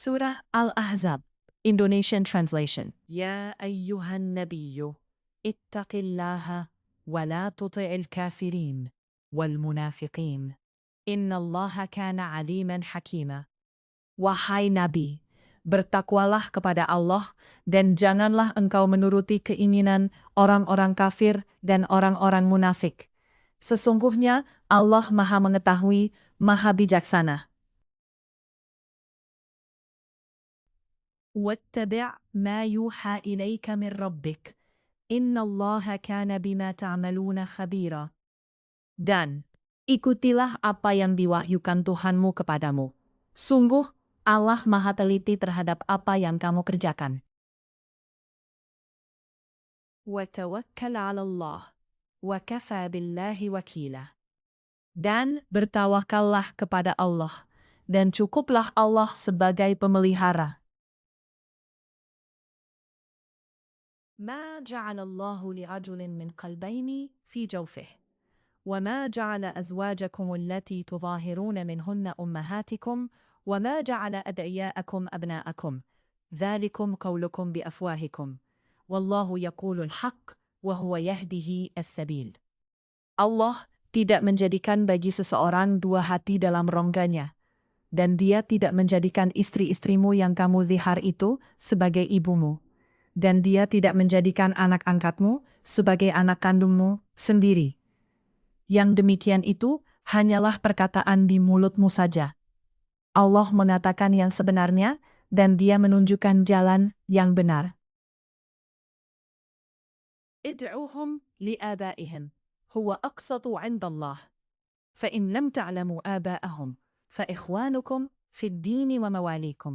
Surah Al-Ahzab, Indonesian translation. يا أيها النبي اتق الله ولا تطع الكافرين والمنافقين إن الله كان عليما حكيما. Wahai Nabi, bertakwalah kepada Allah dan janganlah engkau menuruti keinginan orang-orang kafir dan orang-orang munafik. Sesungguhnya Allah Maha Mengetahui, Maha Bijaksana. واتبع ما يوحى إليك من ربك إن الله كان بما تعملون خبيرا. Dan ikutilah apa yang diwahyukan Tuhanmu kepadamu. Sungguh, Allah Maha Teliti terhadap apa yang kamu kerjakan. وتوكل على الله وكفى بالله وكيلا. Dan bertawakallah kepada Allah, dan cukuplah Allah sebagai pemelihara. ما جعل الله لرجل من قلبين في جوفه وما جعل أزواجكم التي تظاهرون منهن أمهاتكم وما جعل أدعياءكم أبناءكم ذلكم قولكم بأفواهكم والله يقول الحق وهو يهده السبيل. Allah tidak menjadikan bagi seseorang dua hati dalam rongganya, dan Dia tidak menjadikan istri-istrimu yang kamu zihar itu sebagai ibumu, dan Dia tidak menjadikan anak angkatmu sebagai anak kandungmu sendiri. Yang demikian itu hanyalah perkataan di mulutmu saja. Allah mengatakan yang sebenarnya, dan Dia menunjukkan jalan yang benar. ادعوهم لآبائهم هو أقسط عند الله فإن لم تعلموا آباءهم فإخوانكم في الدين ومواليكم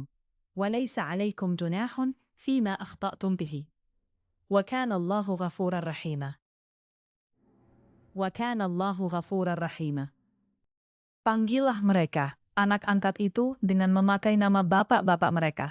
وليس عليكم جناح فيما أخطأتم به وكان الله غفورا رحيما. وكان الله غفورا رحيما. Panggillah mereka, anak angkat itu, dengan memakai nama bapak-bapak mereka.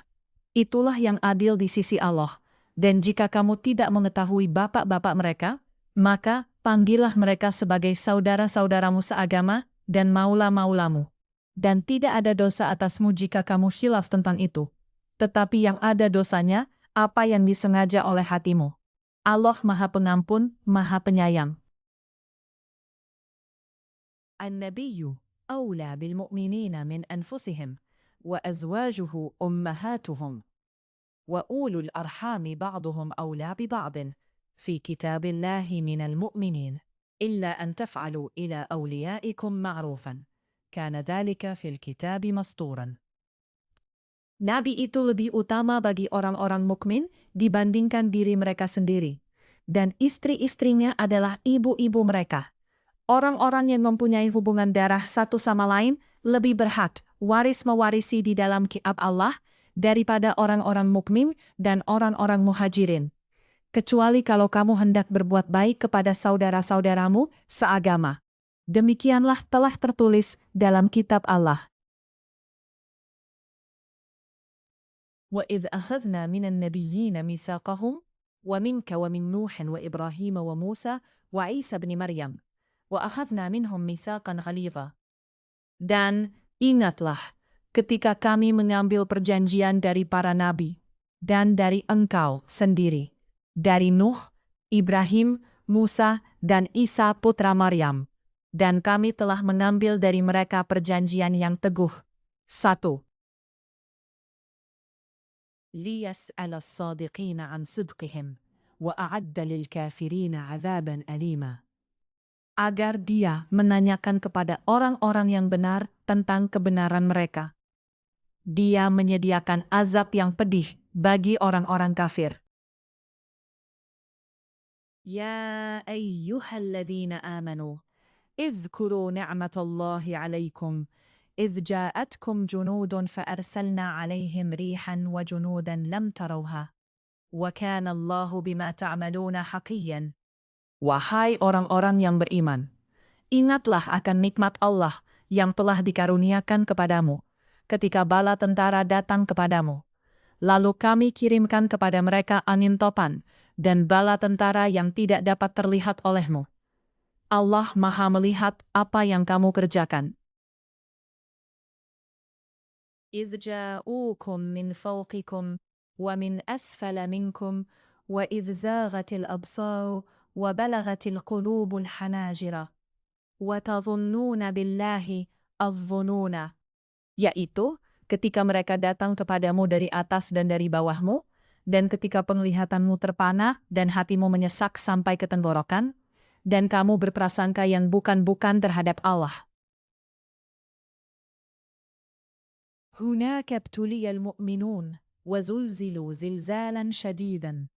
Itulah yang adil di sisi Allah. Dan jika kamu tidak mengetahui bapak-bapak mereka, maka panggillah mereka sebagai saudara-saudaramu seagama dan maula-maulamu. Dan tidak ada dosa atasmu jika kamu khilaf tentang itu. Tetapi yang ada dosanya, apa yang disengaja oleh hatimu. Allah Maha Pengampun, Maha Penyayang. النبي أولى بالمؤمنين من أنفسهم وأزواجه أمهاتهم وأولو الأرحام بعضهم أولى ببعض في كتاب الله من المؤمنين إلا أن تفعلوا إلى أوليائكم معروفا كان ذلك في الكتاب مسطورا. Nabi itu lebih utama bagi orang-orang mukmin dibandingkan diri mereka sendiri, dan istri-istrinya adalah ibu-ibu mereka. Orang-orang yang mempunyai hubungan darah satu sama lain lebih berhak waris-mewarisi di dalam kitab Allah daripada orang-orang mukmin dan orang-orang muhajirin. Kecuali kalau kamu hendak berbuat baik kepada saudara-saudaramu seagama. Demikianlah telah tertulis dalam kitab Allah. وإذ أخذنا من النبيين ميثاقهم ومنك ومن نوح وإبراهيم وموسى وعيسى بن مريم وأخذنا منهم ميثاقا غليظا. Dan ingatlah ketika kami mengambil perjanjian dari para nabi, dan dari engkau sendiri, dari Nuh, Ibrahim, Musa, dan Isa putra Maryam, dan kami telah mengambil dari mereka perjanjian yang teguh. 1. ليسأل الصادقين عن صدقهم وأعد للكافرين عذابا أليما. Agar Dia menanyakan kepada orang-orang yang benar tentang kebenaran mereka. Dia menyediakan azab yang pedih bagi orang-orang kafir. يا أيها الذين آمنوا اذكروا نعمة الله عليكم إذ جاءتكم جنود فأرسلنا عليهم ريحا وجنودا لم تروها وكان الله بما تعملون حقيا. Wahai orang-orang yang beriman, ingatlah akan nikmat Allah yang telah dikaruniakan kepadamu, ketika bala tentara datang kepadamu. Lalu kami kirimkan kepada mereka angin topan, dan bala tentara yang tidak dapat terlihat olehmu. Allah Maha melihat apa yang kamu kerjakan. إذ جاءوكم من فوقكم ومن أسفل منكم وإذ زاغت الأبصار وبلغت القلوب الحناجر وتظنون بالله الظنون. Yaitu, ketika mereka datang kepadamu dari atas dan dari bawahmu, dan ketika penglihatanmu terpana dan hatimu menyesak sampai ke tenggorokan, dan kamu berprasangka yang bukan-bukan terhadap Allah. هناك ابتلي المؤمنون وزلزلوا زلزالا شديدا.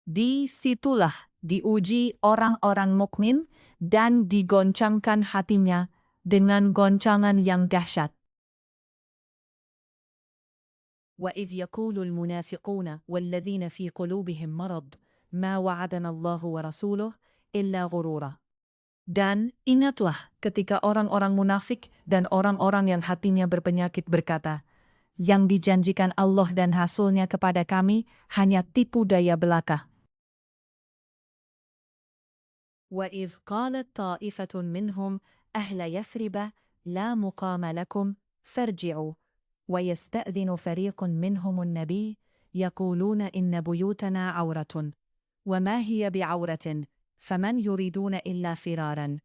Di situlah diuji orang-orang mukmin dan digoncangkan hatinya dengan goncangan yang dahsyat. وإذ يقول المنافقون والذين في قلوبهم مرض ما وعدنا الله ورسوله إلا غرورا. Dan ingatlah ketika orang-orang munafik dan orang-orang yang hatinya berpenyakit berkata, yang dijanjikan Allah dan Rasul-Nya kepada kami hanya tipu daya belaka. وَإِذْ قَالَتْ طَائِفَةٌ مِّنْهُمْ أَهْلَ يَثْرِبَ لَا مُقَامَ لَكُمْ فَارْجِعُوا وَيَسْتَأْذِنُ فَرِيقٌ مِّنْهُمُ النَّبِيَّ يَقُولُونَ إِنَّ بُيُوتَنَا عَوْرَةٌ وَمَا هِيَ بِعَوْرَةٍ فَمَنْ يُرِيدُونَ إِلَّا فِرَارًا.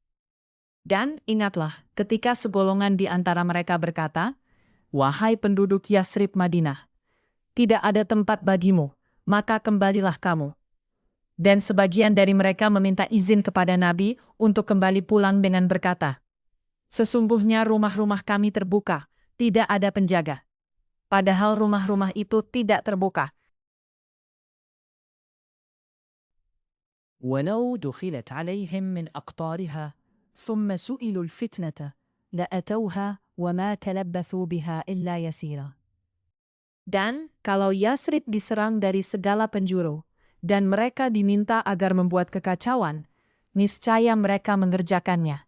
Dan ingatlah ketika segolongan di antara mereka berkata, wahai penduduk Yasrib Madinah, tidak ada tempat bagimu, maka kembalilah kamu. Dan sebagian dari mereka meminta izin kepada Nabi untuk kembali pulang dengan berkata, sesungguhnya rumah-rumah kami terbuka, tidak ada penjaga. Padahal rumah-rumah itu tidak terbuka. وَلَوْ دُخِلَتْ عَلَيْهِمْ مِنْ أَقْطَارِهَا ثُمَّ سُئِلُوا الْفِتْنَةَ لَأَتَوْهَا وَمَا تَلَبَّثُوا بِهَا إِلَّا يَسِيرًا. Dan kalau Yasrib diserang dari segala penjuru, dan mereka diminta agar membuat kekacauan, niscaya mereka mengerjakannya,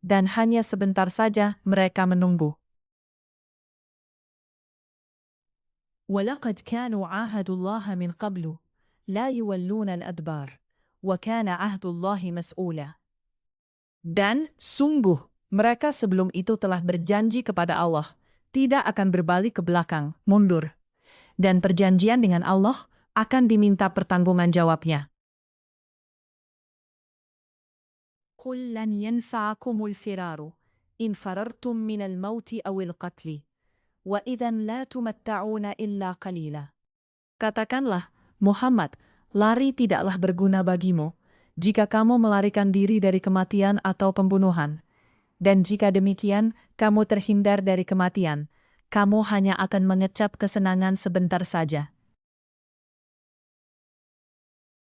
dan hanya sebentar saja mereka menunggu. وَلَقَدْ كَانُوا عَاهَدُوا اللَّهَ مِنْ قَبْلُ لَا يُوَلُّونَ الْأَدْبَارَ وَكَانَ عَهْدُ اللَّهِ مَسْئُولًا. Dan sungguh, mereka sebelum itu telah berjanji kepada Allah, tidak akan berbalik ke belakang, mundur. Dan perjanjian dengan Allah akan diminta pertanggungan jawabnya. قُلْ لَنْ يَنْفَعَكُمُ الْفِرَارُ إِنْ فَرَرْتُمْ مِنَ الْمَوْتِ أَوِ الْقَتْلِ وَإِذًا لَا تُمَتَّعُونَ إِلَّا قَلِيلًا. Katakanlah, Muhammad, lari tidaklah berguna bagimu, jika kamu melarikan diri dari kematian atau pembunuhan. Dan jika demikian, kamu terhindar dari kematian, kamu hanya akan mengecap kesenangan sebentar saja.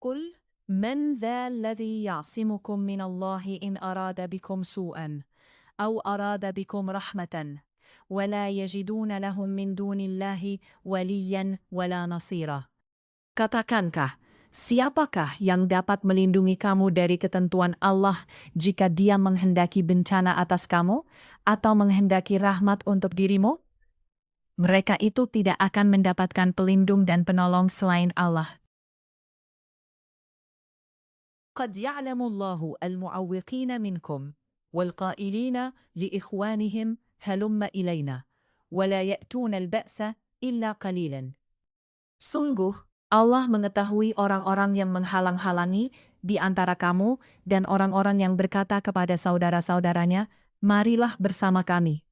قُلْ مَنْ ذَا الَّذِي يَعْصِمُكُمْ مِنَ اللَّهِ إِنْ أَرَادَ بِكُمْ سُوءًا أَوْ أَرَادَ بِكُمْ رَحْمَةً وَلَا يَجِدُونَ لَهُم مِّن دُونِ اللَّهِ وَلِيًّا وَلَا نَصِيرًا. Katakankah, siapakah yang dapat melindungi kamu dari ketentuan Allah jika Dia menghendaki bencana atas kamu atau menghendaki rahmat untuk dirimu? Mereka itu tidak akan mendapatkan pelindung dan penolong selain Allah. قد يعلم الله المعوقين منكم والقائلين لإخوانهم هلم إلينا ولا يأتون البأس إلا قليلا. Sungguh, Allah mengetahui orang-orang yang menghalang-halangi di antara kamu dan orang-orang yang berkata kepada saudara-saudaranya, marilah bersama kami.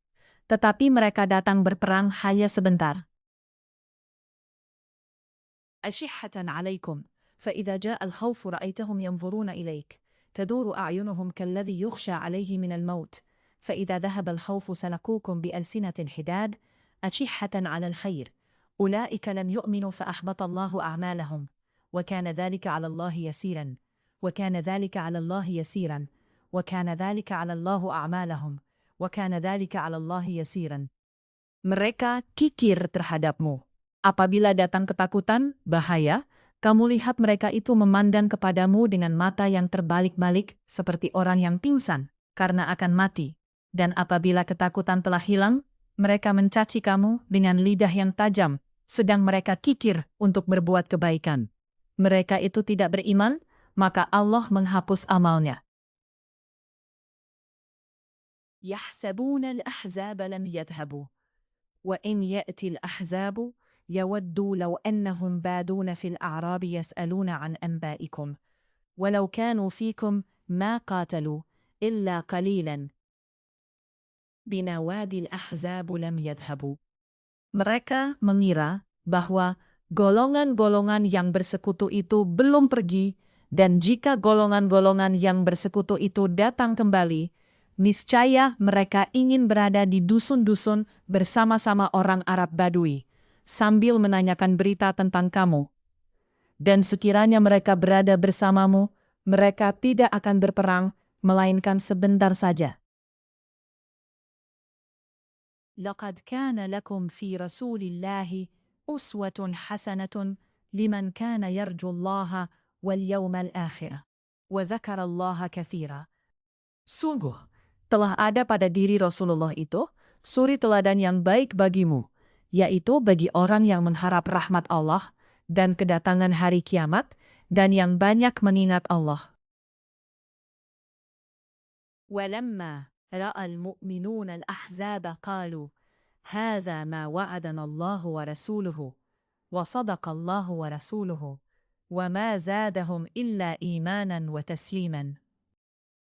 Tetapi mereka datang berperang hanya sebentar. أشحة عليكم فإذا جاء الخوف رأيتهم ينظرون إليك تدور أعينهم كالذي يخشى عليه من الموت فإذا ذهب الخوف سلقوكم بألسنة حداد أشحة على الخير أولئك لم يؤمنوا فأحبط الله أعمالهم وكان ذلك على الله يسيرا وكان ذلك على الله يسيرا وكان ذلك على الله أعمالهم وكان ذلك على الله يسيرا. Mereka kikir terhadapmu. Apabila datang ketakutan, bahaya, kamu lihat mereka itu memandang kepadamu dengan mata yang terbalik-balik seperti orang yang pingsan karena akan mati. Dan apabila ketakutan telah hilang, mereka mencaci kamu dengan lidah yang tajam, sedang mereka kikir untuk berbuat kebaikan. Mereka itu tidak beriman, maka Allah menghapus amalnya. يحسبون الأحزاب لم يذهبوا وإن يأتي الأحزاب يودوا لو أنهم بادون في الأعراب يسألون عن أنبائكم ولو كانوا فيكم ما قاتلوا إلا قليلا بنوادي الأحزاب لم يذهبوا. Mereka mengira bahwa golongan-golongan yang bersekutu itu belum pergi, dan jika golongan-golongan yang bersekutu itu datang kembali, niscaya mereka ingin berada di dusun-dusun bersama-sama orang Arab Badui, sambil menanyakan berita tentang kamu. Dan sekiranya mereka berada bersamamu, mereka tidak akan berperang, melainkan sebentar saja. لقد كان لكم في رسول الله أسوة حسنة لمن كان يرجو الله واليوم الآخر وذكر الله كثيرا. Sungguh, telah ada pada diri Rasulullah itu suri teladan yang baik bagimu, yaitu bagi orang yang mengharap rahmat Allah dan kedatangan hari kiamat, dan yang banyak mengingat Allah. وَلَمَّا رأى المؤمنون الأحزاب قالوا هذا ما وعدنا الله ورسوله وصدق الله ورسوله وما زادهم إلا إيمانا وتسليما.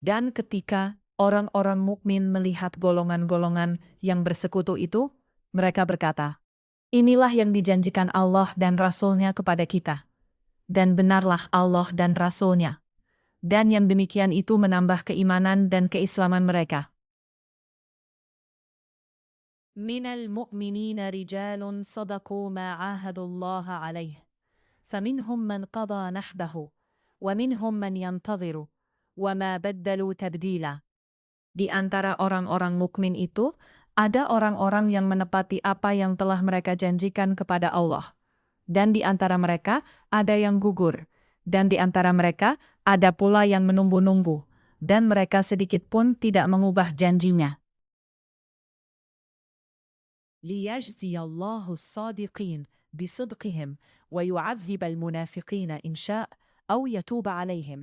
Dan ketika orang-orang mukmin melihat golongan-golongan yang bersekutu itu, mereka berkata, inilah yang dijanjikan Allah dan Rasul-Nya kepada kita, dan benarlah Allah dan Rasul-Nya. Dan yang demikian itu menambah keimanan dan keislaman mereka. من المؤمنين رجال صدقوا ما عاهدوا الله عليه فمنهم من قضى نحبه ومنهم من ينتظر وما بدلوا تبديلا. Di antara orang-orang mukmin itu, ada orang-orang yang menepati apa yang telah mereka janjikan kepada Allah. Dan di antara mereka ada yang gugur. Dan di antara mereka ada pula yang menunggu-nunggu. Dan mereka sedikit pun tidak mengubah janjinya. ليجزي الله الصادقين بصدقهم ويعذب المنافقين إن شاء أو يتوب عليهم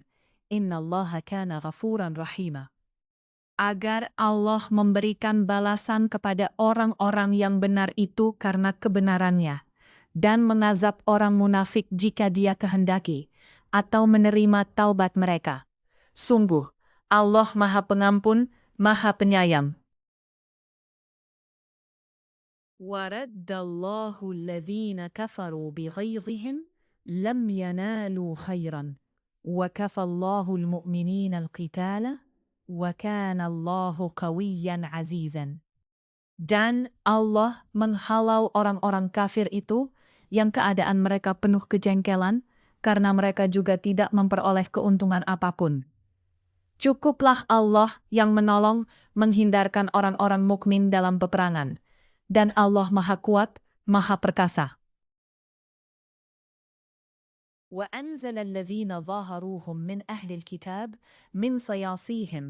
إن الله كان غفورا رحيما. Agar Allah memberikan balasan kepada orang-orang yang benar itu karena kebenarannya, dan mengazab orang munafik jika Dia kehendaki, atau menerima taubat mereka. Sungguh, Allah Maha Pengampun, Maha Penyayang. وَرَدَّ اللَّهُ الَّذِينَ كَفَرُوا بِغَيْظِهِمْ لَمْ يَنَالُوا خَيْرًا وَكَفَى اللَّهُ الْمُؤْمِنِينَ الْقِتَالَ وَكَانَ اللَّهُ قَوِيًّا عَزِيزًا. Dan Allah menghalau orang-orang kafir itu yang keadaan mereka penuh kejengkelan karena mereka juga tidak memperoleh keuntungan apapun. Cukuplah Allah yang menolong menghindarkan orang-orang mukmin dalam peperangan. Dan Allah Maha Kuat, Maha Perkasa. وَأَنْزَلَ الَّذِينَ ظَاهَرُوهُمْ مِنْ أَهْلِ الْكِتَابِ مِنْ صَيَاصِيهِمْ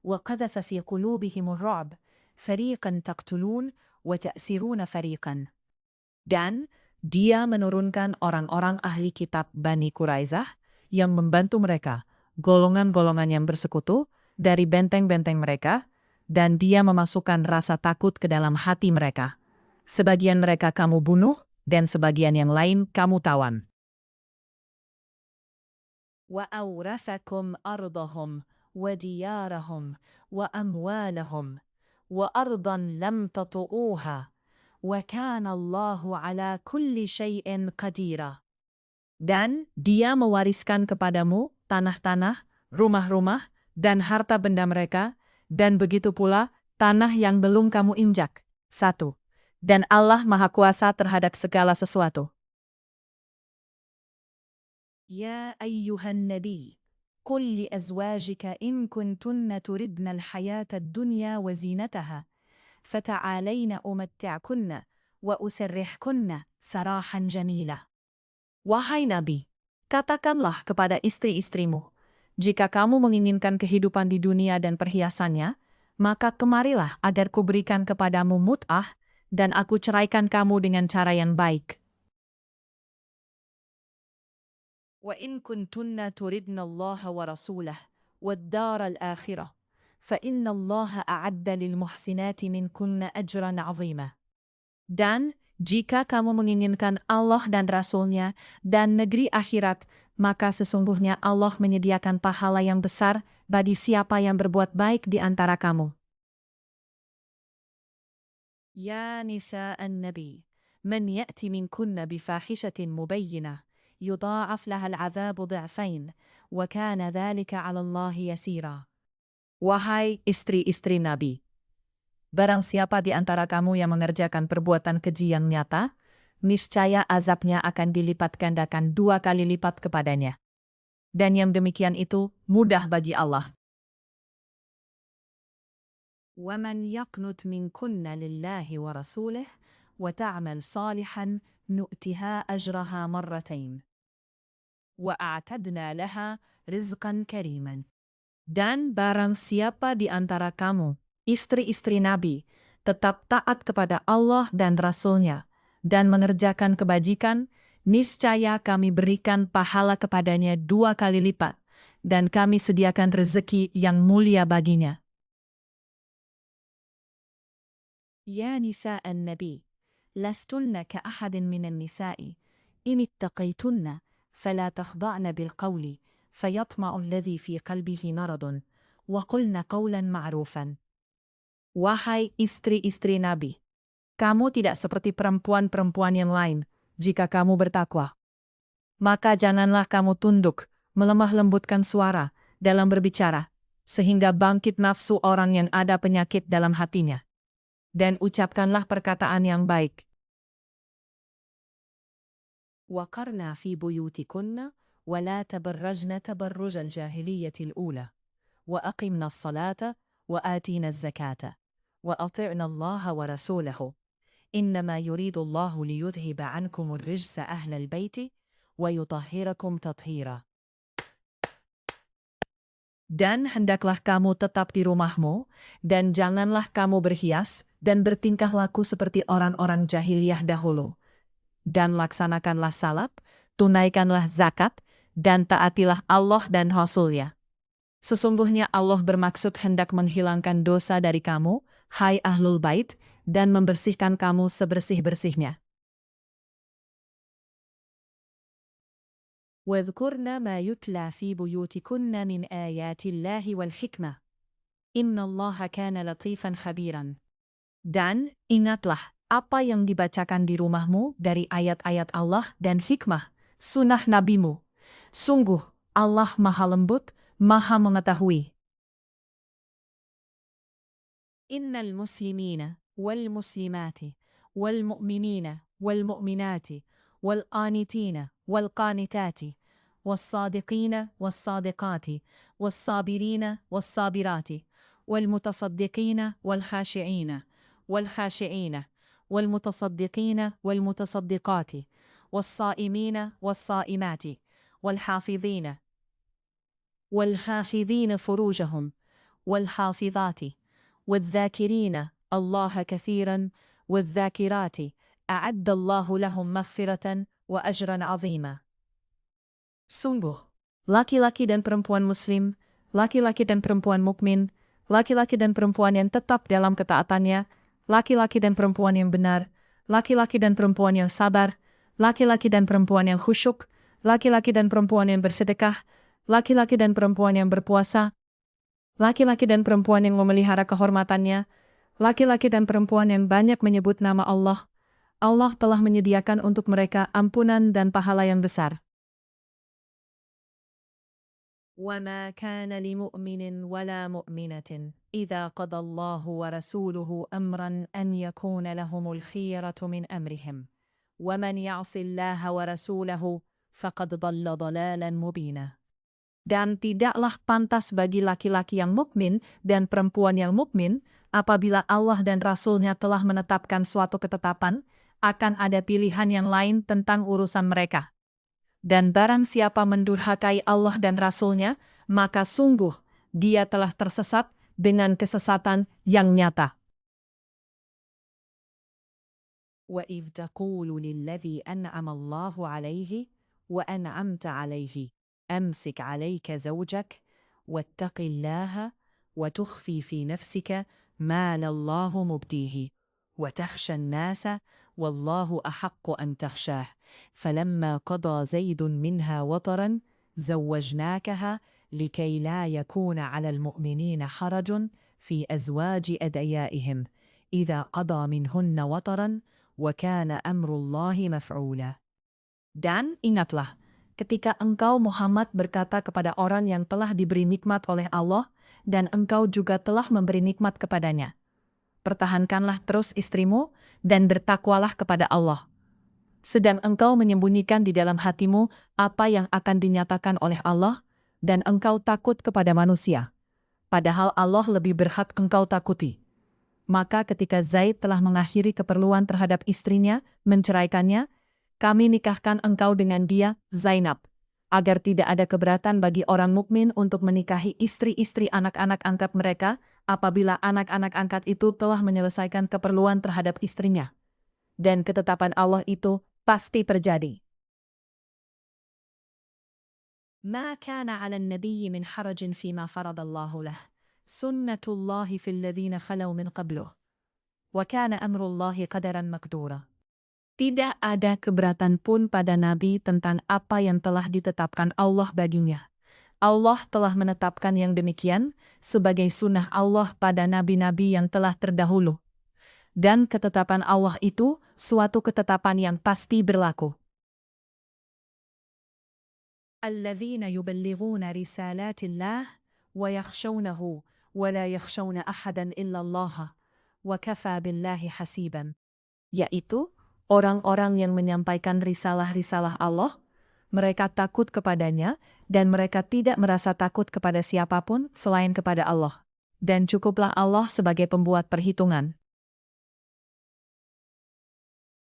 وَقَذَفَ فِي قُلُوبِهِمُ الرُّعْبَ فَرِيقًا تَقْتُلُونَ وَتَأْسِرُونَ فَرِيقًا. Dan Dia menurunkan orang-orang ahli kitab Bani Quraizah yang membantu mereka, golongan-golongan yang bersekutu, dari benteng-benteng mereka, dan Dia memasukkan rasa takut ke dalam hati mereka. Sebagian mereka kamu bunuh, dan sebagian yang lain kamu tawan. وَأَوْرَثَكُمْ أَرْضَهُمْ وَدِيَارَهُمْ وَأَمْوَالَهُمْ وَأَرْضًا لَمْ تَطُئُوهَا وَكَانَ اللَّهُ عَلَى كُلِّ شَيْءٍ قَدِيرًا. Dan Dia mewariskan kepadamu tanah-tanah, rumah-rumah, dan harta benda mereka, dan begitu pula tanah yang belum kamu injak. 1. Dan Allah Maha Kuasa terhadap segala sesuatu. Ya ayyuhan nabi, qul li azwajika in kuntunna turidna al-hayata ad-dunya wa zinataha, fata'alayna umatti'kunna wa usarrihkunna sarahan jamila. Wahai Nabi, katakanlah kepada istri-istrimu, jika kamu menginginkan kehidupan di dunia dan perhiasannya, maka kemarilah agar kuberikan kepadamu mut'ah, dan aku ceraikan kamu dengan cara yang baik. وَإِن كُنتُنَّ تُرِدْنَ اللَّهَ وَرَسُولَهُ وَالدَّارَ الْآخِرَةَ فَإِنَّ اللَّهَ أَعَدَّ لِلْمُحْسِنَاتِ مِنْكُنَّ أَجْرًا عَظِيمًا. Dan jika kamu menginginkan Allah dan Rasul-Nya dan negeri akhirat, maka sesungguhnya Allah menyediakan pahala yang besar bagi siapa yang berbuat baik di antara kamu. يا نساء النبي من يأت منكن بفاحشة مبينة يضاعف لها العذاب ضعفين وكان ذلك على الله يسيرا. Wahai istri-istri Nabi, barang siapa di antara kamu yang mengerjakan perbuatan keji yang nyata, niscaya azabnya akan dilipat gandakan 2 kali lipat kepadanya. Dan yang demikian itu mudah bagi Allah. ومن يقنت منكن لله ورسوله وتعمل صالحا نؤتها أجرها مرتين وأعتدنا لها رزقا كريما. Dan barang siapa di antara kamu, istri-istri Nabi, tetap taat kepada Allah dan Rasul-Nya, dan mengerjakan kebajikan, niscaya kami berikan pahala kepadanya 2 kali lipat, dan kami sediakan rezeki yang mulia baginya. يا نساء النبي لستن كأحد من النساء إن اتقيتن فلا تخضعن بالقول فيطمع الذي في قلبه مرض وقلن قولا معروفا. Wahai istri-istri Nabi, kamu tidak seperti perempuan-perempuan yang lain jika kamu bertakwa. Maka janganlah kamu tunduk, melemah lembutkan suara dalam berbicara, sehingga bangkit nafsu orang yang ada penyakit dalam hatinya. Dan ucapkanlah perkataan yang baik. وقرنا في بيوتكن ولا تبرجن تبرج الجاهلية الأولى وأقمنا الصلاة وآتينا الزكاة وأطعنا الله ورسوله إنما يريد الله ليذهب عنكم الرجس أهل البيت ويطهركم تطهيرا. Dan hendaklah kamu tetap di rumahmu, dan janganlah kamu berhias dan bertingkah laku seperti orang-orang jahiliyah dahulu. Dan laksanakanlah salat, tunaikanlah zakat, dan taatilah Allah dan Rasul-Nya. Sesungguhnya Allah bermaksud hendak menghilangkan dosa dari kamu, hai Ahlul Bait, dan membersihkan kamu sebersih-bersihnya. واذكرن ما يتلى في بيوتكن من آيات الله والحكمة إن الله كان لطيفا خبيرا. Dan ingatlah apa yang dibacakan di rumahmu dari ayat-ayat Allah dan hikmah, sunnah nabimu. Sungguh, Allah maha lembut, maha mengetahui. إن المسلمين والمسلمات والمؤمنين والمؤمنات والقانتين والقانتات والصادقين والصادقات والصابرين والصابرات والمتصدقين والخاشعين والخاشعين والمتصدقين والمتصدقات والصائمين والصائمات والحافظين والحافظين فروجهم والحافظات والذاكرين الله كثيرا والذاكرات أعد الله لهم مغفرة وأجرا عظيما. Sungguh, laki-laki dan perempuan muslim, laki-laki dan perempuan mukmin, laki-laki dan perempuan yang tetap dalam ketaatannya, laki-laki dan perempuan yang benar, laki-laki dan perempuan yang sabar, laki-laki dan perempuan yang khusyuk, laki-laki dan perempuan yang bersedekah, laki-laki dan perempuan yang berpuasa, laki-laki dan perempuan yang memelihara kehormatannya, laki-laki dan perempuan yang banyak menyebut nama Allah. Allah telah menyediakan untuk mereka ampunan dan pahala yang besar. وما كان لمؤمن ولا مؤمنة إذا قضى الله ورسوله أمرا أن يكون لهم الخيرة من أمرهم ومن يعص الله ورسوله فقد ضل ضلالا مبينا. Dan tidaklah pantas bagi laki-laki yang mukmin dan perempuan yang mukmin apabila Allah dan Rasul-Nya telah menetapkan suatu ketetapan, akan ada pilihan yang lain tentang urusan mereka. Dan barang siapa mendurhakai Allah dan Rasul-Nya, maka sungguh dia telah tersesat dengan kesesatan yang nyata. وَإِذْ تَقُولُ لِلَّذِي أَنْعَمَ اللَّهُ عَلَيْهِ وَأَنْعَمْتَ عَلَيْهِ أَمْسِكْ عَلَيْكَ زَوْجَكَ وَاتَّقِ اللَّهَ وَتُخْفِي فِي نَفْسِكَ مَا لَا اللَّهُ مُبْدِيهِ وتخشى الناس والله أحق أن تخشاه فلما قضى زيد منها وطرا زوجناكها لكي لا يكون على المؤمنين حرج في أزواج أدعيائهم إذا قضى منهن وطرا وكان أمر الله مفعولا. Dan ingatlah, ketika engkau Muhammad berkata kepada orang yang telah diberi nikmat oleh Allah, dan engkau juga telah memberi nikmat kepadanya. Pertahankanlah terus istrimu, dan bertakwalah kepada Allah. Sedang engkau menyembunyikan di dalam hatimu apa yang akan dinyatakan oleh Allah, dan engkau takut kepada manusia. Padahal Allah lebih berhak engkau takuti. Maka ketika Zaid telah mengakhiri keperluan terhadap istrinya, menceraikannya, kami nikahkan engkau dengan dia, Zainab, agar tidak ada keberatan bagi orang mukmin untuk menikahi istri-istri anak-anak angkat mereka, apabila anak-anak angkat itu telah menyelesaikan keperluan terhadap istrinya. Dan ketetapan Allah itu pasti terjadi. ما كان على النبي من حرج فيما فرض الله له سنة الله في الذين خلوا من قبله وكان أمر الله قدرا مقدورا. Tidak ada keberatan pun pada Nabi tentang apa yang telah ditetapkan Allah baginya. Allah telah menetapkan yang demikian sebagai sunnah Allah pada nabi-nabi yang telah terdahulu. Dan ketetapan Allah itu suatu ketetapan yang pasti berlaku. الذين يبلغون رسالات الله ويخشونه ولا يخشون أحدا إلا الله وكفى بالله حسيبا. Yaitu orang-orang yang menyampaikan risalah-risalah Allah, mereka takut kepadanya, dan mereka tidak merasa takut kepada siapapun selain kepada Allah. Dan cukuplah Allah sebagai pembuat perhitungan.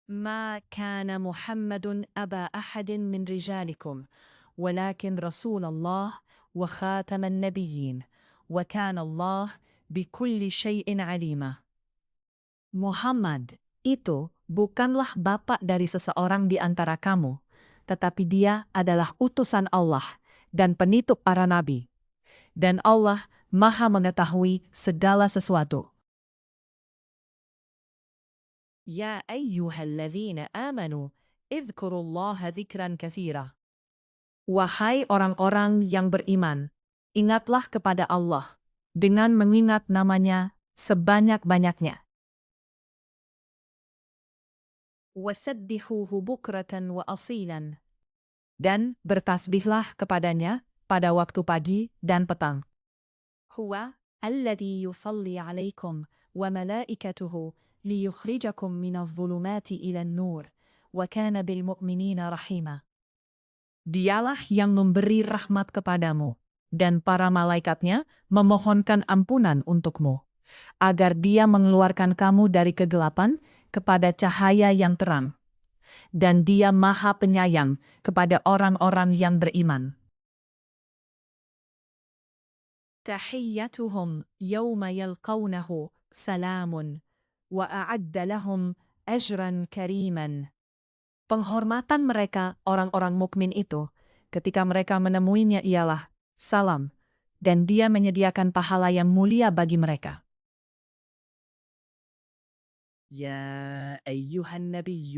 ما كان محمد أبا أحد من رجالكم ولكن رسول الله وخاتم النبيين وكان الله بكل شيء عليما. Muhammad itu bukanlah bapak dari seseorang di antara kamu, tetapi dia adalah utusan Allah dan penitup para nabi. Dan Allah Maha mengetahui segala sesuatu. يا أيها الذين آمنوا اذكروا الله ذكرا كثيرا. Wahai orang-orang yang beriman, ingatlah kepada Allah dengan mengingat namanya sebanyak-banyaknya. وسبحوه بكرة وأصيلا. Dan bertasbihlah kepadanya pada waktu pagi dan petang. هو الذي يصلي عليكم وملائكته ليخرجكم من الظلمات إلى النور وكان بالمؤمنين رحيما. Dialah yang memberi rahmat kepadamu, dan para malaikatnya memohonkan ampunan untukmu, agar dia mengeluarkan kamu dari kegelapan kepada cahaya yang terang. Dan dia Maha Penyayang kepada orang-orang yang beriman. تحيتهم يوم يلقونه سلام وأعد لهم أجرا كريما. Penghormatan mereka, orang-orang mukmin itu, ketika mereka menemuinya ialah salam, dan dia menyediakan pahala yang mulia bagi mereka. يا أيها النبي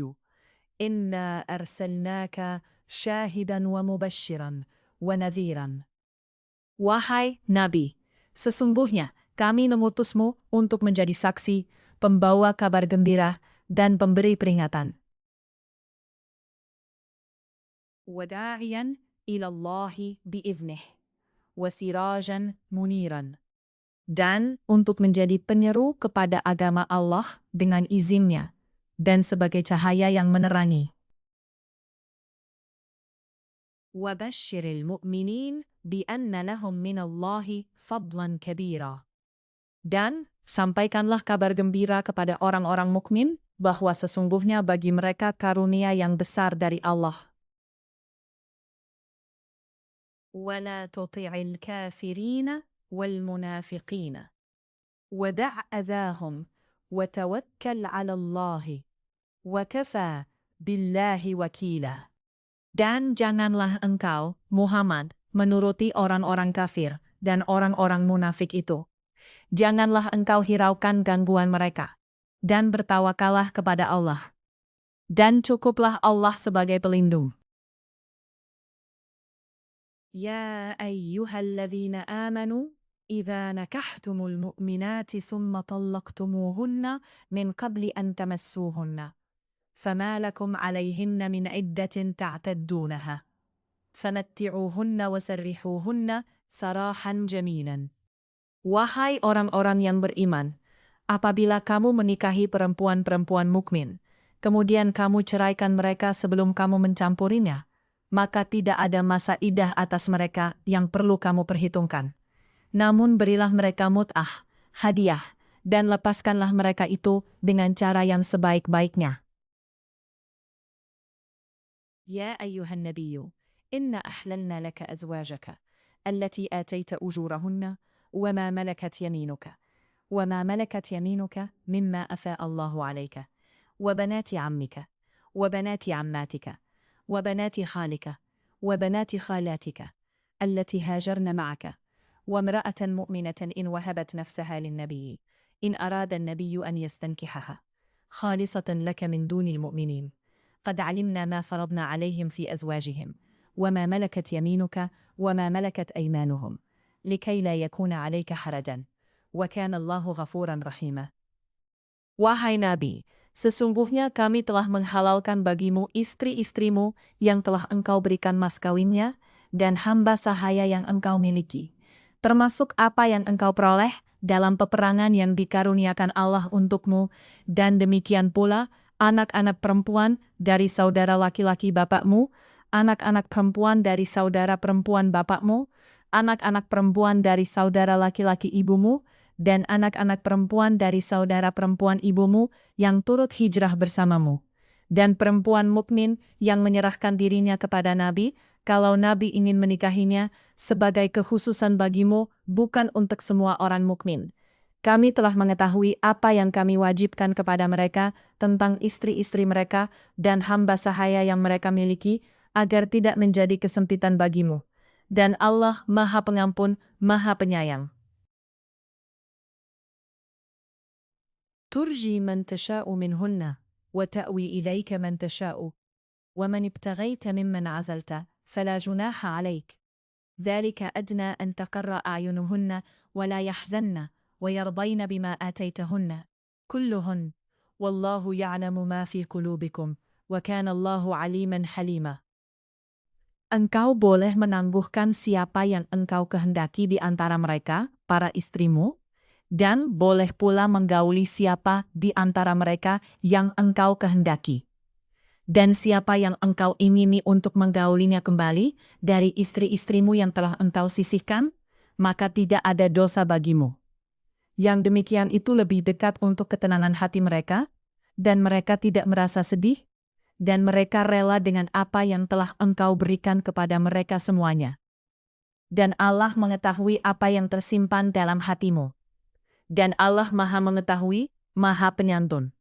إنا أرسلناك شاهدا ومبشرا ونذيرا. Wahai Nabi, sesungguhnya kami mengutusmu untuk menjadi saksi, pembawa kabar gembira, dan pemberi peringatan. وداعيا إلى الله بإذنه وسراجا منيرا. Dan untuk menjadi penyeru kepada agama Allah dengan izinnya, dan sebagai cahaya yang menerangi. وبشر المؤمنين بأن لهم من الله فضلا كبيرا. Dan sampaikanlah kabar gembira kepada orang-orang mukmin bahwa sesungguhnya bagi mereka karunia yang besar dari Allah. ولا تطع الكافرين والمنافقين ودع أذاهم وتوكل على الله وكفى بالله وكيلا. Dan janganlah engkau, Muhammad, menuruti orang-orang kafir dan orang-orang munafik itu. Janganlah engkau hiraukan gangguan mereka. dan bertawakallah kepada Allah. Dan cukuplah Allah sebagai pelindung. يا أيها الذين آمنوا إذا نكحتم المؤمنات ثم طلقتموهن من قبل أن تمسوهن فما لكم عليهن من عدة تعتدونها فمتعوهن وسرحوهن سراحا جميلا. Wahai orang-orang yang beriman, apabila kamu menikahi perempuan-perempuan mukmin, kemudian kamu ceraikan mereka sebelum kamu mencampurinya, maka tidak ada masa iddah atas mereka yang perlu kamu perhitungkan. Namun berilah mereka mut'ah, hadiah, dan lepaskanlah mereka itu dengan cara yang sebaik-baiknya. يا أيها النبي إنا أحللنا لك أزواجك التي آتيت أجورهن وما ملكت يمينك مما أفاء الله عليك وبنات عمك وبنات عماتك وبنات خالك وبنات خالاتك التي هاجرن معك وامرأة مؤمنة إن وهبت نفسها للنبي إن أراد النبي أن يستنكحها خالصة لك من دون المؤمنين قد علمنا ما فرضنا عليهم في أزواجهم وما ملكت يمينك وما ملكت أيمانهم لكي لا يكون عليك حرجا وكان الله غفورا رحيما. Wahai Nabi, sesungguhnya kami telah menghalalkan bagimu istri-istrimu yang telah engkau berikan mas kawinnya dan hamba sahaya yang engkau miliki, termasuk apa yang engkau peroleh dalam peperangan yang dikaruniakan Allah untukmu, dan demikian pula anak-anak perempuan dari saudara laki-laki bapakmu, anak-anak perempuan dari saudara perempuan bapakmu, anak-anak perempuan dari saudara laki-laki ibumu, dan anak-anak perempuan dari saudara perempuan ibumu yang turut hijrah bersamamu, dan perempuan mukmin yang menyerahkan dirinya kepada Nabi, kalau Nabi ingin menikahinya, sebagai kekhususan bagimu, bukan untuk semua orang mukmin. Kami telah mengetahui apa yang kami wajibkan kepada mereka tentang istri-istri mereka dan hamba sahaya yang mereka miliki, agar tidak menjadi kesempitan bagimu. Dan Allah Maha Pengampun, Maha Penyayang. ترجي من تشاء منهن وتأوي إليك من تشاء ومن ابتغيت ممن عزلت فلا جناح عليك ذلك أدنى أن تقر أعينهن ولا يحزن ويرضين بما آتيتهن كلهن والله يعلم ما في قلوبكم وكان الله عليما حليما. Engkau boleh menangguhkan siapa yang engkau kehendaki di antara mereka, para istrimu, dan boleh pula menggauli siapa di antara mereka yang engkau kehendaki. Dan siapa yang engkau ingini untuk menggaulinya kembali dari istri-istrimu yang telah engkau sisihkan, maka tidak ada dosa bagimu. Yang demikian itu lebih dekat untuk ketenangan hati mereka, dan mereka tidak merasa sedih, dan mereka rela dengan apa yang telah engkau berikan kepada mereka semuanya. Dan Allah mengetahui apa yang tersimpan dalam hatimu. Dan Allah Maha Mengetahui, Maha Penyantun.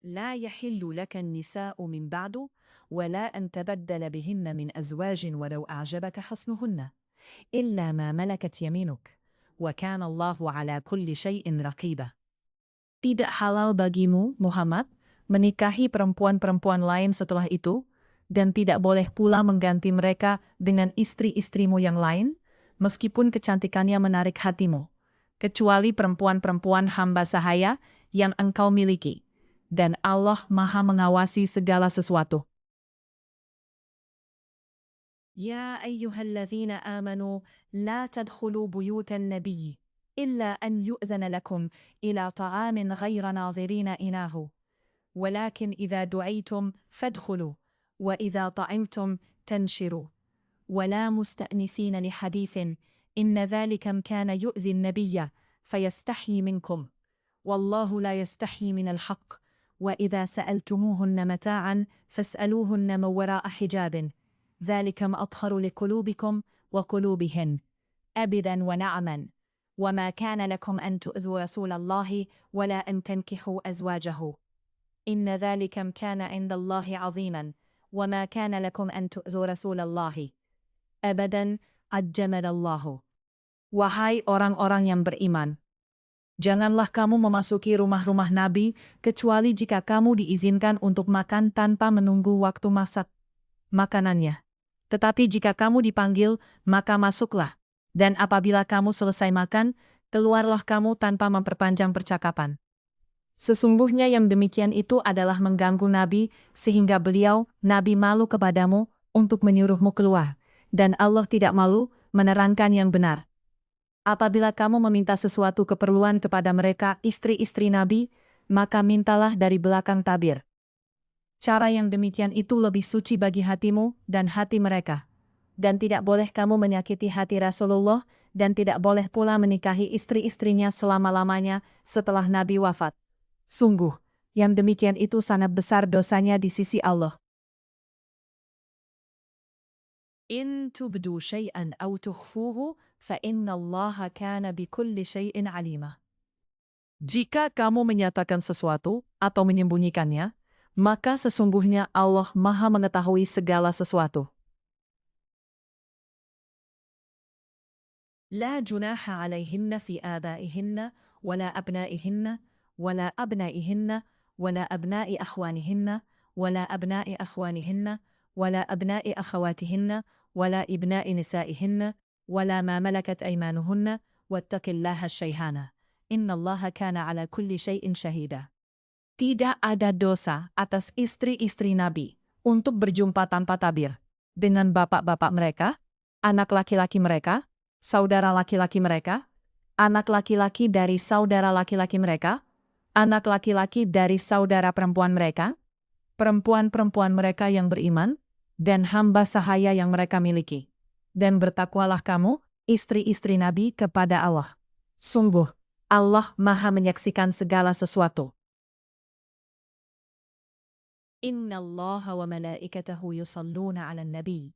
لا يحل لك النساء من بعد ولا أن تبدل بهن من أزواج ولو أعجبك حسنهن إلا ما ملكت يمينك وكان الله على كل شيء رقيبا. Tidak halal bagimu, Muhammad, menikahi perempuan-perempuan lain setelah itu, dan tidak boleh pula mengganti mereka dengan istri-istrimu yang lain, meskipun kecantikannya menarik hatimu, kecuali perempuan-perempuan hamba sahaya yang engkau miliki, dan Allah Maha mengawasi segala sesuatu. يا أيها الذين آمنوا لا تدخلوا بيوت النبي إلا أن يؤذن لكم إلى طعام غير ناظرين إناه ولكن إذا دعيتم فادخلوا وإذا طعمتم تنشروا ولا مستأنسين لحديث إن ذلك كان يؤذي النبي فيستحيي منكم والله لا يستحيي من الحق وإذا سألتموهن متاعا فاسألوهن من وراء حجاب ذلكم أطهر لقلوبكم وقلوبهن أبدا ونعما وما كان لكم أن تؤذوا رسول الله ولا أن تنكحوا أزواجه إن ذلك كان عند الله عظيما وما كان لكم أن تؤذوا رسول الله أبدا عجمل الله. Wahai orang-orang yang beriman, Janganlah kamu memasuki rumah-rumah Nabi, kecuali jika kamu diizinkan untuk makan tanpa menunggu waktu masak makanannya. Tetapi jika kamu dipanggil, maka masuklah. Dan apabila kamu selesai makan, keluarlah kamu tanpa memperpanjang percakapan. Sesungguhnya yang demikian itu adalah mengganggu Nabi, sehingga beliau, Nabi, malu kepadamu untuk menyuruhmu keluar. Dan Allah tidak malu menerangkan yang benar. Apabila kamu meminta sesuatu keperluan kepada mereka, istri-istri Nabi, maka mintalah dari belakang tabir. Cara yang demikian itu lebih suci bagi hatimu dan hati mereka. Dan tidak boleh kamu menyakiti hati Rasulullah, dan tidak boleh pula menikahi istri-istrinya selama-lamanya setelah Nabi wafat. Sungguh, yang demikian itu sangat besar dosanya di sisi Allah. In tubdu syai'an aw tukhfuhu fa innallaha kana bikulli syai'in alima. Jika kamu menyatakan sesuatu atau menyembunyikannya, maka sesungguhnya Allah Maha mengetahui segala sesuatu. لا جناح عليهن في آبائهن ولا أبنائهن ولا أبنائهن ولا أبناء أخوانهن ولا أبناء أخوانهن ولا أبناء أخواتهن ولا ابناء نسائهن ولا ما ملكت أيمانهن واتق الله الشيطان إن الله كان على كل شيء شهيدا. Tidak ada dosa atas istri-istri Nabi untuk berjumpa tanpa tabir dengan bapak-bapak mereka, anak laki-laki mereka, saudara laki-laki mereka, anak laki-laki dari saudara laki-laki mereka, anak laki-laki dari saudara perempuan mereka, perempuan-perempuan mereka yang beriman, dan hamba sahaya yang mereka miliki. Dan bertakwalah kamu, istri-istri Nabi, kepada Allah. Sungguh, Allah Maha menyaksikan segala sesuatu. إن الله وملائكته يصلون على النبي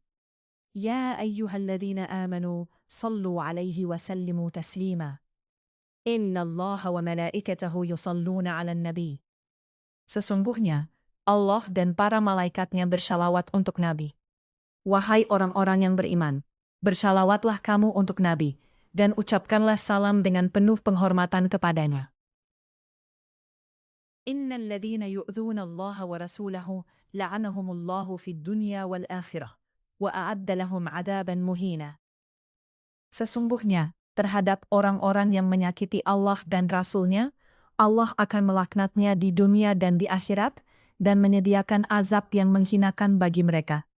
يا أيها الذين آمنوا صلوا عليه وسلموا تسليما إن الله وملائكته يصلون على النبي. Sesungguhnya, Allah dan para malaikatnya bersalawat untuk Nabi. Wahai orang-orang yang beriman, bersalawatlah kamu untuk Nabi, dan ucapkanlah salam dengan penuh penghormatan kepadanya. إن الذين يؤذون الله ورسوله لعنهم الله في الدنيا والآخرة وأعد لهم عذابا مهينا. Sesungguhnya, terhadap orang-orang yang menyakiti Allah dan Rasul-Nya, Allah akan melaknatnya di dunia dan di akhirat, dan menyediakan azab yang menghinakan bagi mereka.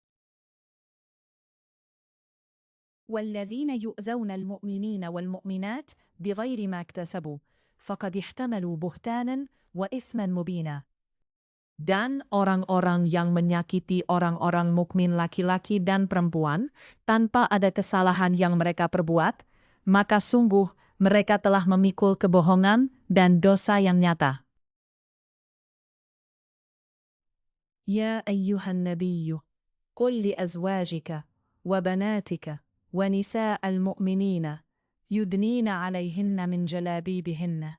والذين يؤذون المؤمنين والمؤمنات بغير ما اكتسبوا فقد احتملوا بهتانا وإثما مبينا. Dan orang-orang yang menyakiti orang-orang mukmin laki-laki dan perempuan tanpa ada kesalahan yang mereka perbuat, maka sungguh mereka telah memikul kebohongan dan dosa yang nyata. يا أيها النبي قل لأزواجك وبناتك ونساء المؤمنين يدنين عليهن من جلابيبهن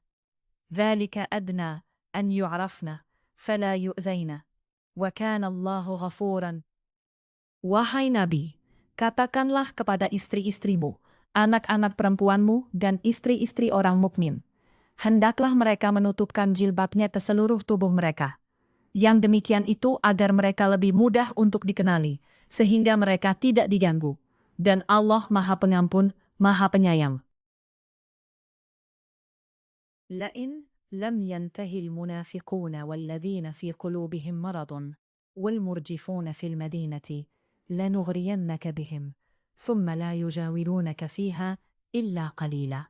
ذلك أدنى أن يعرفن فلا يؤذين وكان الله غفورا. Wahai Nabi, katakanlah kepada istri-istrimu, anak-anak perempuanmu, dan istri-istri orang mukmin, hendaklah mereka menutupkan jilbabnya ke seluruh tubuh mereka. Yang demikian itu agar mereka lebih mudah untuk dikenali, sehingga mereka tidak diganggu. Dan Allah Maha Pengampun, Maha Penyayang. لئن لم ينتهي المنافقون والذين في قلوبهم مرض والمرجفون في المدينة لنغرينك بهم ثم لا يجاورونك فيها إلا قليلا.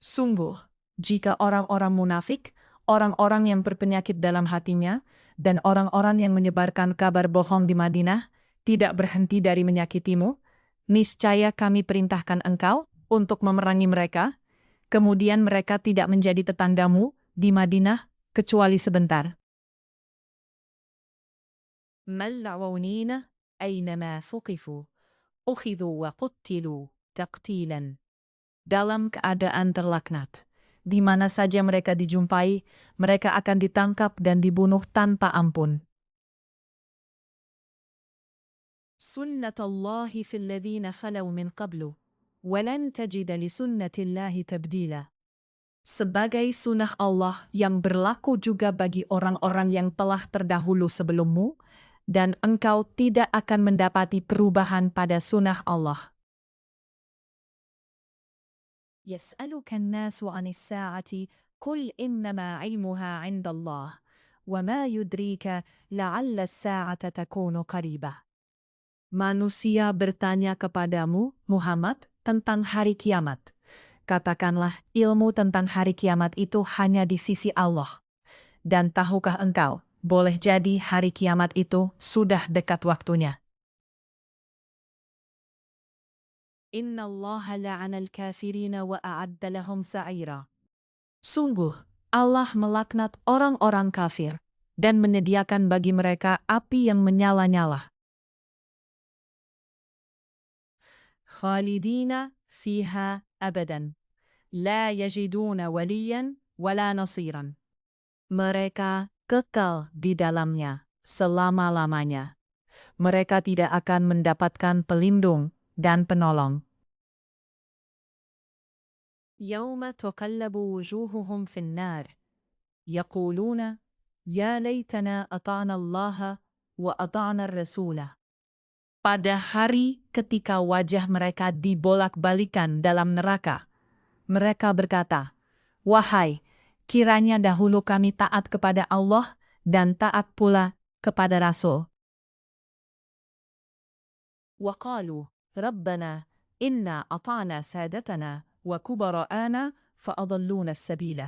Sungguh, jika orang-orang munafik, orang-orang yang berpenyakit dalam hatinya, dan orang-orang yang menyebarkan kabar bohong di Madinah, tidak berhenti dari menyakitimu, niscaya kami perintahkan engkau untuk memerangi mereka, kemudian mereka tidak menjadi tetandamu di Madinah, kecuali sebentar. ملعونين أينما ثقفوا أخذوا وقتلوا تقتيلا. Dalam keadaan terlaknat, di mana saja mereka dijumpai, mereka akan ditangkap dan dibunuh tanpa ampun. سنة الله في الذين خلوا من قبل ولن تجد لسنة الله تبديلا. sebagai sunnah Allah yang berlaku juga bagi orang-orang yang telah terdahulu sebelummu, dan engkau tidak akan mendapati perubahan pada sunnah Allah. يسألك الناس عن الساعة قل إنما علمها عند الله وما يدريك لعل الساعة تكون قريبة. Manusia bertanya kepadamu, Muhammad, tentang hari kiamat. Katakanlah, ilmu tentang hari kiamat itu hanya di sisi Allah. Dan tahukah engkau, boleh jadi hari kiamat itu sudah dekat waktunya. Inna Allah la'ana al-kafirina wa a'adda lahum sa'ira. Sungguh, Allah melaknat orang-orang kafir dan menyediakan bagi mereka api yang menyala-nyala. Khalidina fiha abadan. La yajiduna waliyan wala nasiran. Mereka kekal di dalamnya selama-lamanya. Mereka tidak akan mendapatkan pelindung dan penolong. يوم تقلب وجوههم في النار يقولون يا ليتنا أطعنا الله وأطعنا الرسول. Pada hari ketika wajah mereka dibolak-balikan dalam neraka, mereka berkata, "Wahai, kiranya dahulu kami taat kepada Allah dan taat pula kepada Rasul." وقالوا ربنا إنا أطعنا سادتنا وكبراءنا فأضلونا السبيل.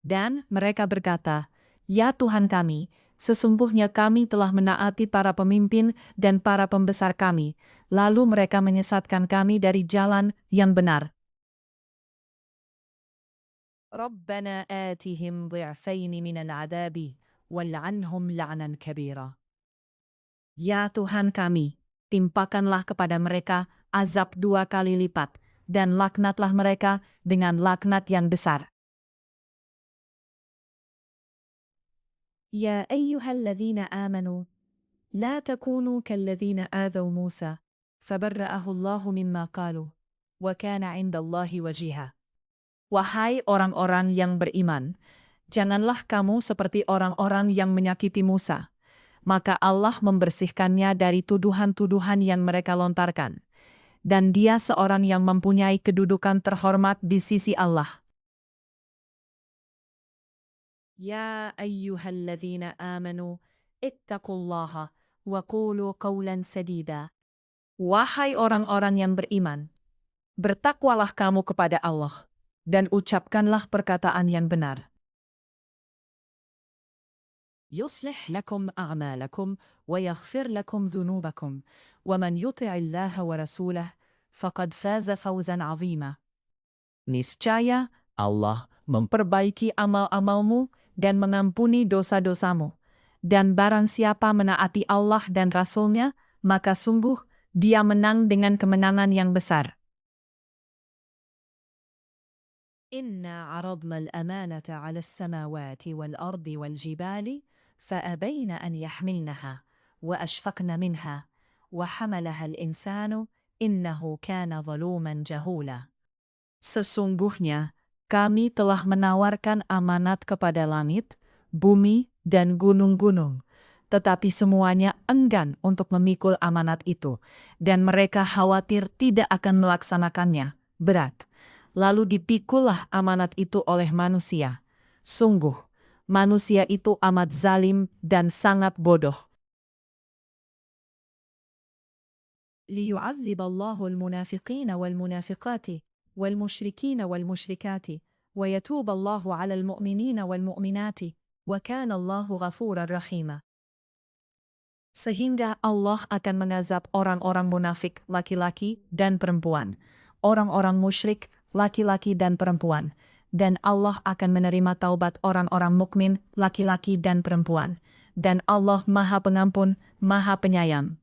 Dan mereka berkata, "Ya Tuhan kami, sesungguhnya kami telah menaati para pemimpin dan para pembesar kami, lalu mereka menyesatkan kami dari jalan yang benar." ربنا آتهم ضعفين من العذاب والعنهم لعنا كبيرا. Ya Tuhan kami, timpakanlah kepada mereka azab 2 kali lipat, dan laknatlah mereka dengan laknat yang besar. يا أيها الذين آمنوا لا تكونوا كالذين آذوا موسى فبرأه الله مما قالوا وكان عند الله وجيها. Wahai orang-orang yang beriman, janganlah kamu seperti orang-orang yang menyakiti Musa. Maka Allah membersihkannya dari tuduhan-tuduhan yang mereka lontarkan. Dan dia seorang yang mempunyai kedudukan terhormat di sisi Allah. يا أيها الذين آمنوا اتقوا الله وقولوا قولا سديدا. Wahai orang-orang yang beriman, bertakwalah kamu kepada Allah, dan ucapkanlah perkataan yang benar. يصلح لكم أعمالكم ويغفر لكم ذنوبكم ومن يطع الله ورسوله فقد فاز فوزا عظيما. Niscaya Allah memperbaiki amal-amalmu dan mengampuni dosa-dosamu. Dan barang siapa menaati Allah dan Rasul-Nya, maka sungguh dia menang dengan kemenangan yang besar. إنا عرضنا الأمانة على السماوات والأرض والجبال فأبين أن يحملنها وأشفقن منها وحملها الإنسان إنه كان ظلوما جهولا. Sesungguhnya, kami telah menawarkan amanat kepada langit, bumi, dan gunung-gunung. Tetapi semuanya enggan untuk memikul amanat itu, dan mereka khawatir tidak akan melaksanakannya. Berat. Lalu dipikullah amanat itu oleh manusia. Sungguh, manusia itu amat zalim dan sangat bodoh. ليعذب الله المنافقين والمنافقات والمشركين والمشركات ويتوب الله على المؤمنين والمؤمنات وكان الله غفورا رحيما. Sehingga Allah akan mengazab orang-orang munafik laki-laki dan perempuan, orang-orang musyrik laki-laki dan perempuan, dan Allah akan menerima taubat orang-orang mukmin laki-laki dan perempuan, dan Allah Maha Pengampun, Maha Penyayang.